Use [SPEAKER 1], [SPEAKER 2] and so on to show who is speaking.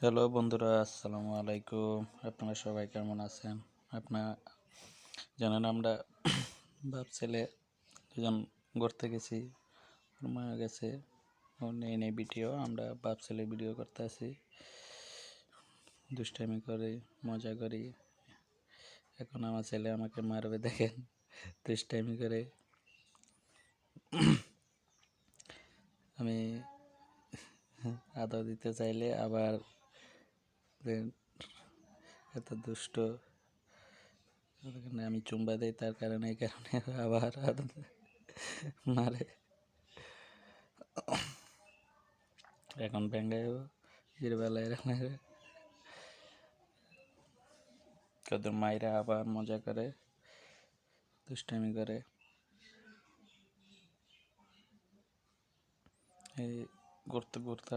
[SPEAKER 1] Hello বন্ধুরা, আসসালামু আলাইকুম। আপনারা সবাই কেমন আছেন? আপনারা জানেন আমরা বাপ ছেলে দুজন ঘুরতে গেছি, ওর মা গেছে, ও নেই ভিডিও। আমরা বাপ ছেলে ভিডিও করতে আছি, দুষ্টামি করি, মজা করি। এখন আমার ছেলে আমাকে মারবে, দেখেন দুষ্টামি করে। আমি আদর দিতে চাইলে আবার এত দুষ্ট, আমি চুম্বা দিই, তার কারণে এই কারণে আবার মারে। এখন ব্যাঙ্গাইও বেলায় এরকম কত মাইরা আবার মজা করে, দুষ্টামি করে। এই ঘুরতে ঘুরতে